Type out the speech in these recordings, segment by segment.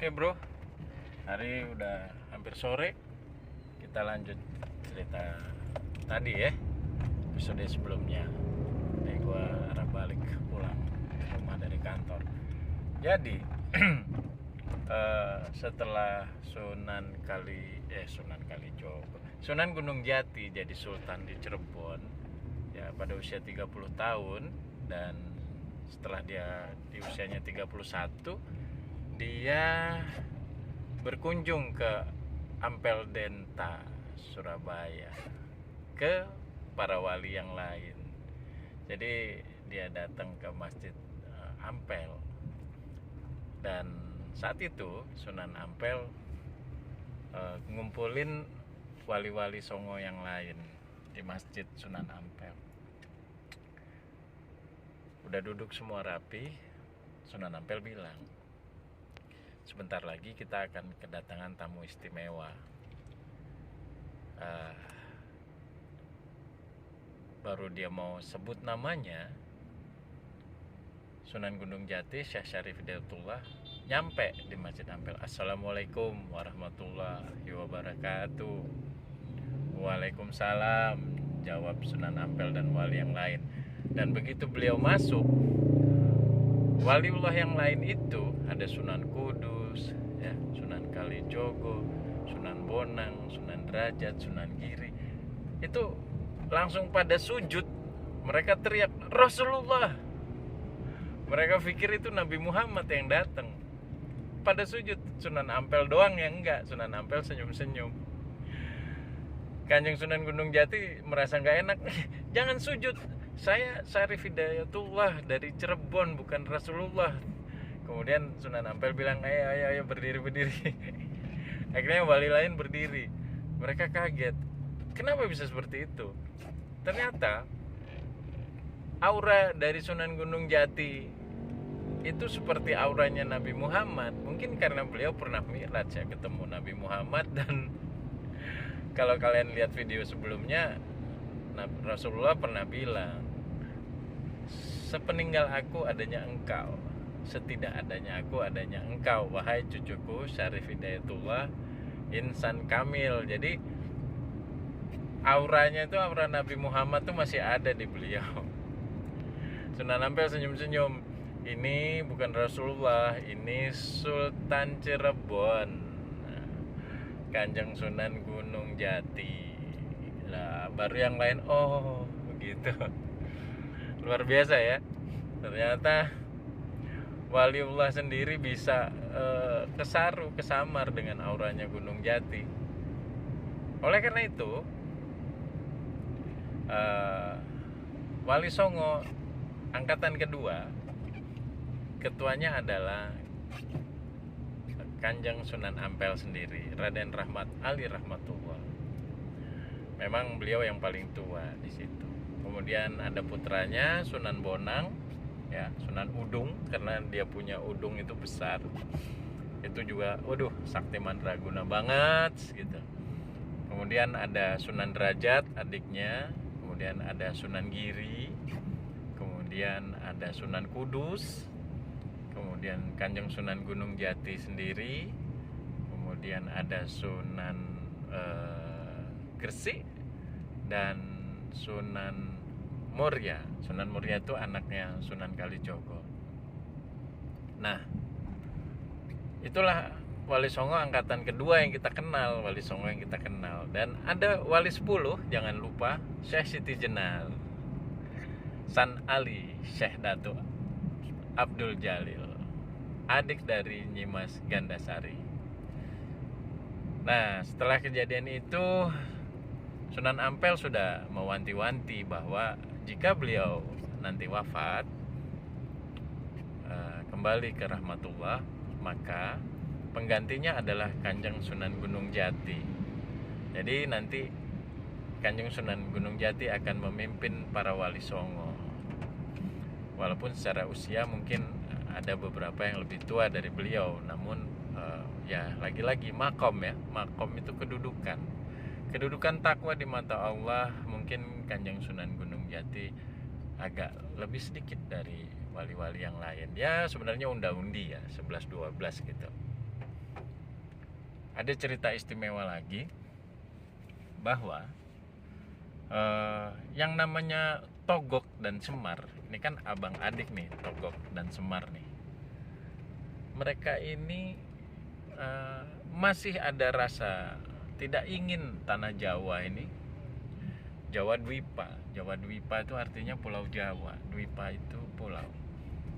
Oke bro, hari udah hampir sore. Kita lanjut cerita tadi ya, episode sebelumnya. Nih gua arah balik pulang ke rumah dari kantor. Jadi setelah Sunan Gunung Jati jadi sultan di Cirebon ya pada usia 30 tahun, dan setelah dia di usianya 31 dia berkunjung ke Ampel Denta, Surabaya, ke para wali yang lain. Jadi dia datang ke Masjid Ampel, dan saat itu Sunan Ampel ngumpulin wali-wali Songo yang lain di Masjid Sunan Ampel. Udah duduk semua rapi, Sunan Ampel bilang, sebentar lagi kita akan kedatangan tamu istimewa. Baru dia mau sebut namanya, Sunan Gunung Jati Syekh Syarif Hidayatullah nyampe di Masjid Ampel. Assalamualaikum warahmatullahi wabarakatuh. Waalaikumsalam, jawab Sunan Ampel dan wali yang lain. Dan begitu beliau masuk, waliullah yang lain itu ada Sunan Kudus, ya, Sunan Kalijogo, Sunan Bonang, Sunan Derajat, Sunan Giri. Itu langsung pada sujud. Mereka teriak, Rasulullah. Mereka pikir itu Nabi Muhammad yang datang. Pada sujud. Sunan Ampel doang yang enggak. Sunan Ampel senyum-senyum. Kanjeng Sunan Gunung Jati merasa nggak enak. Jangan sujud. Saya Syarif Hidayatullah dari Cirebon, bukan Rasulullah. Kemudian Sunan Ampel bilang, ayo berdiri. Akhirnya wali lain berdiri. Mereka kaget. Kenapa bisa seperti itu? Ternyata aura dari Sunan Gunung Jati itu seperti auranya Nabi Muhammad. Mungkin karena beliau pernah mi'raj ya, ketemu Nabi Muhammad. Dan kalau kalian lihat video sebelumnya, Rasulullah pernah bilang, sepeninggal aku adanya engkau, setidak adanya aku adanya engkau, wahai cucuku Syarif Hidayatullah, insan kamil. Jadi auranya itu, aura Nabi Muhammad tuh masih ada di beliau. Sunan Ampel senyum-senyum. Ini bukan Rasulullah, ini Sultan Cirebon, Kanjeng Sunan Gunung Jati. Lah baru yang lain, oh begitu. Luar biasa ya. Ternyata waliullah sendiri bisa kesamar dengan auranya Gunung Jati. Oleh karena itu, Wali Songo angkatan kedua, ketuanya adalah Kanjeng Sunan Ampel sendiri, Raden Rahmat Ali Rahmatullah. Memang beliau yang paling tua di situ. Kemudian ada putranya Sunan Bonang, ya, Sunan Udung, karena dia punya udung itu besar. Itu juga, waduh, sakti mandraguna banget gitu. Kemudian ada Sunan Derajat, adiknya. Kemudian ada Sunan Giri. Kemudian ada Sunan Kudus. Kemudian Kanjeng Sunan Gunung Jati sendiri. Kemudian ada Sunan Gresik dan Sunan Muria. Sunan Muria itu anaknya Sunan Kalijogo. Nah, itulah Wali Songo angkatan kedua yang kita kenal, Wali Songo yang kita kenal. Dan ada Wali 10, jangan lupa, Syekh Siti Jenar, San Ali Syekh Datuk Abdul Jalil, adik dari Nyimas Gandasari. Nah, setelah kejadian itu, Sunan Ampel sudah mewanti-wanti bahwa jika beliau nanti wafat, kembali ke rahmatullah, maka penggantinya adalah Kanjeng Sunan Gunung Jati. Jadi nanti Kanjeng Sunan Gunung Jati akan memimpin para wali Songo. Walaupun secara usia mungkin ada beberapa yang lebih tua dari beliau, namun ya lagi-lagi makom ya, makom itu kedudukan takwa di mata Allah. Mungkin Kanjeng Sunan Gunung Jati agak lebih sedikit dari wali-wali yang lain. Ya sebenarnya unda-undi ya, 11-12 gitu. ada cerita istimewa lagi bahwa yang namanya Togok dan Semar ini kan abang adik nih, Togok dan Semar nih. Mereka ini masih ada rasa tidak ingin tanah Jawa ini, Jawa Dwipa. Jawa Dwipa itu artinya Pulau Jawa. Dwipa itu pulau.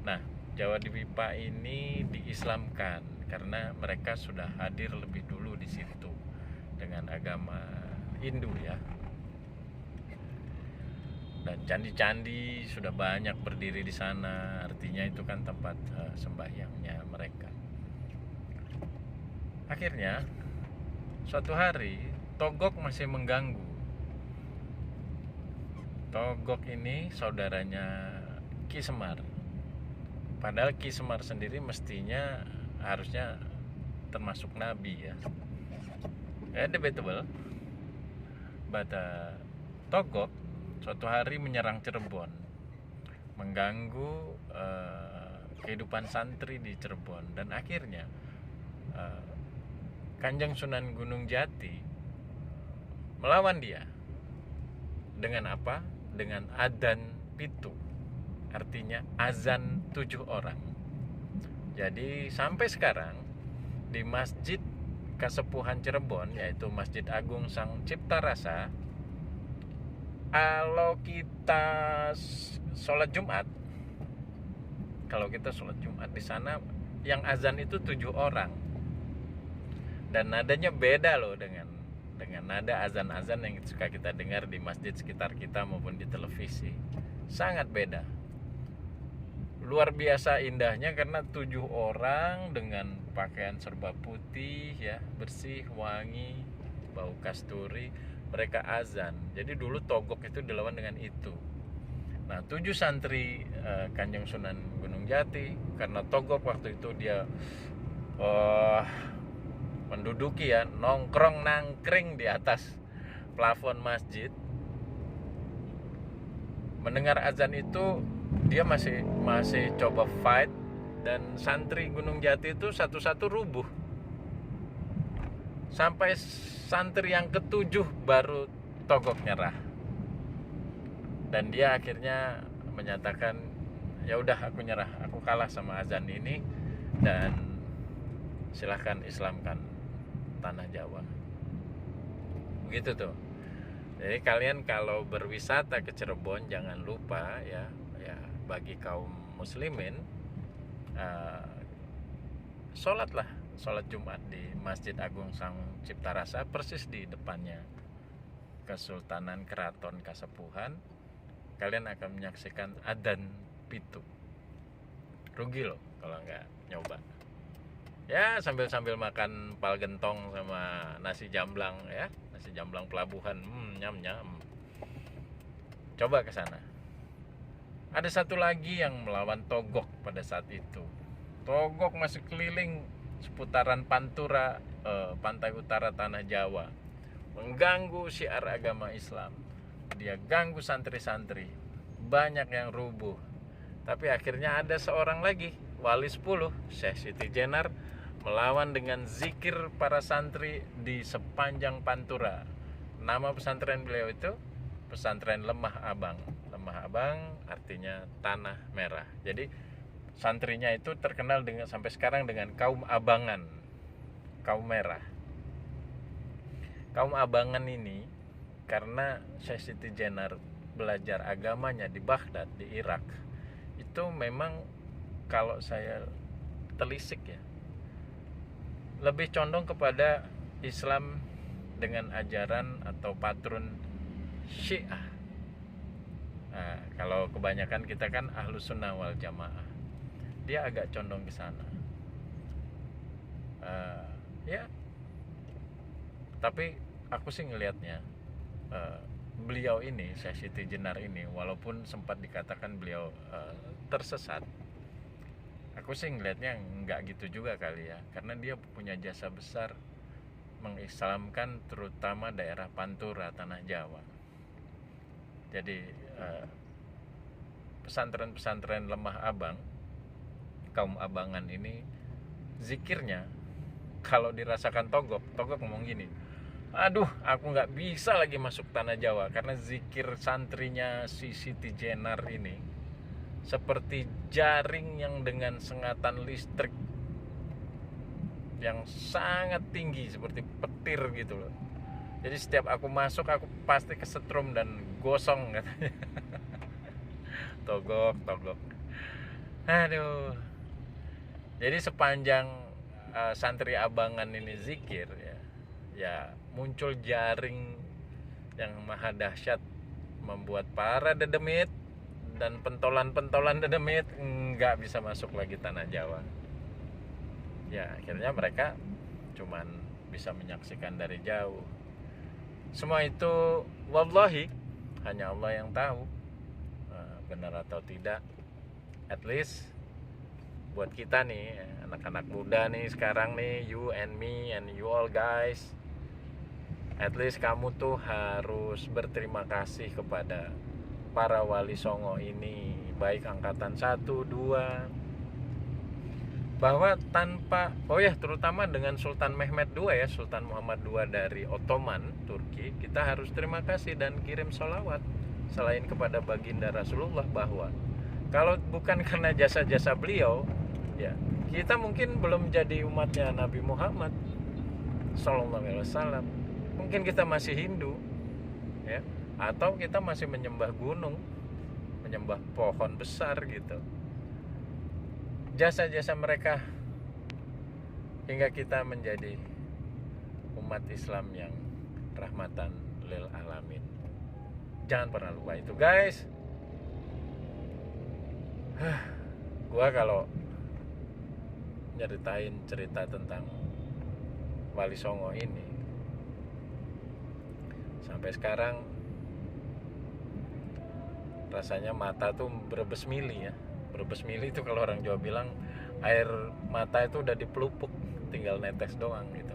Nah, Jawa Dwipa ini diislamkan karena mereka sudah hadir lebih dulu di situ dengan agama Hindu ya. Dan candi-candi sudah banyak berdiri di sana, artinya itu kan tempat sembahyangnya mereka. Akhirnya suatu hari Togok masih mengganggu. Togok ini saudaranya Ki Semar. Padahal Ki Semar sendiri mestinya harusnya termasuk nabi ya. Debatable. But Togok suatu hari menyerang Cirebon, mengganggu kehidupan santri di Cirebon, dan akhirnya Kanjeng Sunan Gunung Jati melawan dia. Dengan apa? Dengan adzan pitu, artinya azan 7 orang. Jadi sampai sekarang di Masjid Kasepuhan Cirebon, yaitu Masjid Agung Sang Cipta Rasa, kalau kita sholat Jumat di sana yang azan itu 7 orang, dan nadanya beda loh dengan nada azan-azan yang suka kita dengar di masjid sekitar kita maupun di televisi. Sangat beda, luar biasa indahnya, karena 7 orang dengan pakaian serba putih ya, bersih, wangi, bau kasturi, mereka azan. Jadi dulu Togok itu dilawan dengan itu. Nah, 7 santri Kanjeng Sunan Gunung Jati, karena Togok waktu itu dia menduduki ya, nangkring di atas plafon masjid, mendengar azan itu dia masih coba fight, dan santri Gunung Jati itu satu-satu rubuh. Sampai santri yang ke-7 baru Togok nyerah. Dan dia akhirnya menyatakan, ya udah aku nyerah, aku kalah sama azan ini, dan silahkan Islamkan tanah Jawa. Begitu tuh. Jadi kalian kalau berwisata ke Cirebon jangan lupa ya bagi kaum muslimin, sholat Jumat di Masjid Agung Sang Cipta Rasa, persis di depannya Kesultanan Keraton Kasepuhan. Kalian akan menyaksikan adzan pitu. Rugi loh kalau nggak nyoba. Ya, sambil makan pal gentong sama nasi jamblang ya, nasi jamblang pelabuhan, nyam. Coba ke sana. Ada satu lagi yang melawan Togok pada saat itu. Togok masih keliling seputaran Pantura, pantai utara tanah Jawa, mengganggu syiar agama Islam. Dia ganggu santri-santri, banyak yang rubuh. Tapi akhirnya ada seorang lagi, wali 10, Syekh Siti Jenar, melawan dengan zikir para santri di sepanjang Pantura. Nama pesantren beliau itu pesantren Lemah Abang. Lemah Abang artinya tanah merah. Jadi santrinya itu terkenal dengan sampai sekarang dengan kaum abangan, kaum merah. Kaum abangan ini karena Syekh Siti Jenar belajar agamanya di Baghdad, di Irak, itu memang kalau saya telisik ya, lebih condong kepada Islam dengan ajaran atau patron Syiah. Nah, kalau kebanyakan kita kan Ahlus Sunnah wal Jamaah, dia agak condong ke sana. Ya, tapi aku sih ngelihatnya beliau ini, Syekh Siti Jenar ini, walaupun sempat dikatakan beliau tersesat, aku sih ngelihatnya nggak gitu juga kali ya, karena dia punya jasa besar mengislamkan terutama daerah Pantura, tanah Jawa. Jadi pesantren-pesantren Lemah Abang, kaum abangan ini, zikirnya kalau dirasakan Togok ngomong gini, aduh aku nggak bisa lagi masuk tanah Jawa karena zikir santrinya si Siti Jenar ini seperti jaring yang dengan sengatan listrik yang sangat tinggi seperti petir gitu loh. Jadi setiap aku masuk aku pasti kesetrum dan gosong katanya. Togok. Aduh. Jadi sepanjang santri abangan ini zikir ya muncul jaring yang maha dahsyat membuat para dedemit dan pentolan dedemit nggak bisa masuk lagi tanah Jawa. Ya akhirnya mereka cuman bisa menyaksikan dari jauh. Semua itu wallahi hanya Allah yang tahu benar atau tidak. At least buat kita nih anak-anak muda nih sekarang nih, you and me and you all guys, at least kamu tuh harus berterima kasih kepada para wali songo ini, baik angkatan 1, 2, bahwa tanpa terutama dengan Sultan Mehmed II ya, Sultan Muhammad II dari Ottoman Turki, kita harus terima kasih dan kirim sholawat selain kepada baginda Rasulullah, bahwa kalau bukan karena jasa-jasa beliau ya kita mungkin belum jadi umatnya Nabi Muhammad Sallallahu Alaihi Wasallam. Mungkin kita masih Hindu ya, atau kita masih menyembah gunung, menyembah pohon besar gitu. Jasa-jasa mereka hingga kita menjadi umat Islam yang rahmatan lil alamin. Jangan pernah lupa itu guys. Gua kalau nyeritain cerita tentang Wali Songo ini sampai sekarang rasanya mata tuh berebes mili ya. Berebes mili itu kalau orang Jawa bilang air mata itu udah dipelupuk, tinggal netes doang gitu.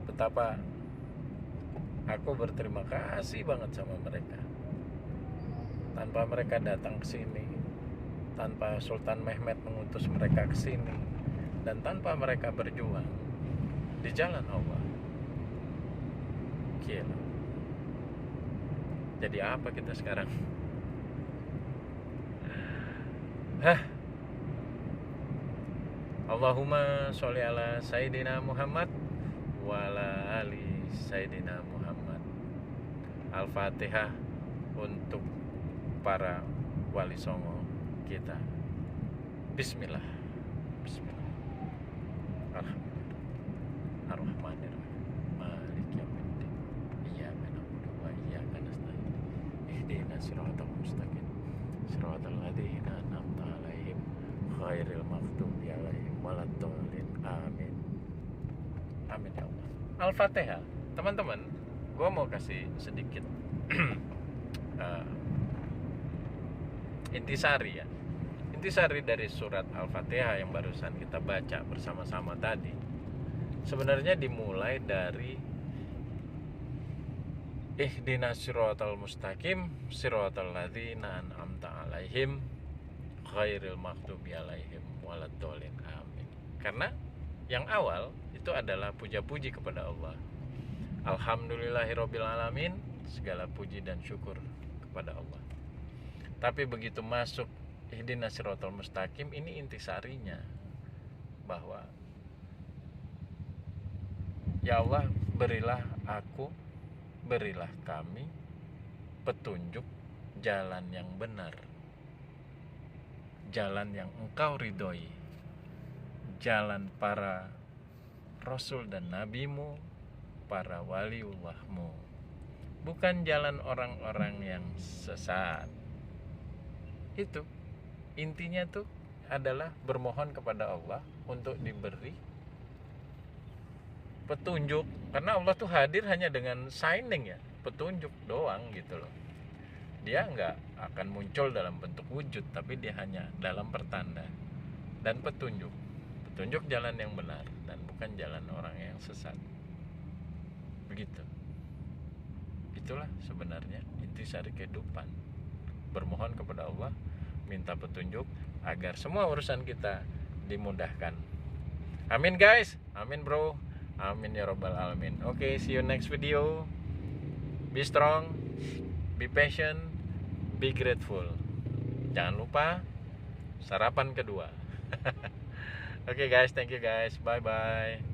Betapa aku berterima kasih banget sama mereka. Tanpa mereka datang ke sini, tanpa Sultan Mehmed mengutus mereka ke sini, dan tanpa mereka berjuang di jalan Allah, gila. Jadi apa kita sekarang? Allahumma sholli ala Sayyidina Muhammad wa ala ali Sayyidina Muhammad. Al-Fatihah untuk para wali songo kita. Bismillah. Alhamdulillah. Ar-Rahmanir-Rahim. Maliki yaumiddin. Iyyaka na'budu wa iyyaka nasta'in. Ihdinas siratal mustaqim. Siratal ladzina an'amta 'alaihim ghairil maghdubi 'alaihim waladdallin. Amin. Amin ya Allah. Al-Fatihah. Teman-teman, gua mau kasih sedikit intisari ya. Intisari dari surat Al-Fatihah yang barusan kita baca bersama-sama tadi sebenarnya dimulai dari ihdinas siratal mustaqim siratal ladzina an'amta 'alaihim ghairil maghdubi 'alaihim waladdallin. Amin. Karena yang awal itu adalah puja-puji kepada Allah. Alhamdulillahirabbil alamin, segala puji dan syukur kepada Allah. Tapi begitu masuk ihdinas siratal mustaqim, ini intisarinya, bahwa ya Allah, berilah aku, berilah kami petunjuk jalan yang benar, jalan yang engkau ridhoi, jalan para rasul dan nabimu, para waliullahmu, bukan jalan orang-orang yang sesat. Itu intinya tuh adalah bermohon kepada Allah untuk diberi petunjuk, karena Allah tuh hadir hanya dengan signing ya, petunjuk doang gitu loh. Dia nggak akan muncul dalam bentuk wujud, tapi dia hanya dalam pertanda dan petunjuk jalan yang benar dan bukan jalan orang yang sesat. Begitu. Itulah sebenarnya intisari kehidupan. Bermohon kepada Allah, minta petunjuk agar semua urusan kita dimudahkan. Amin guys, amin bro, Amin ya robbal alamin. Oke, see you next video. Be strong, be patient, be grateful. Jangan lupa sarapan kedua. Oke guys, thank you guys. Bye bye.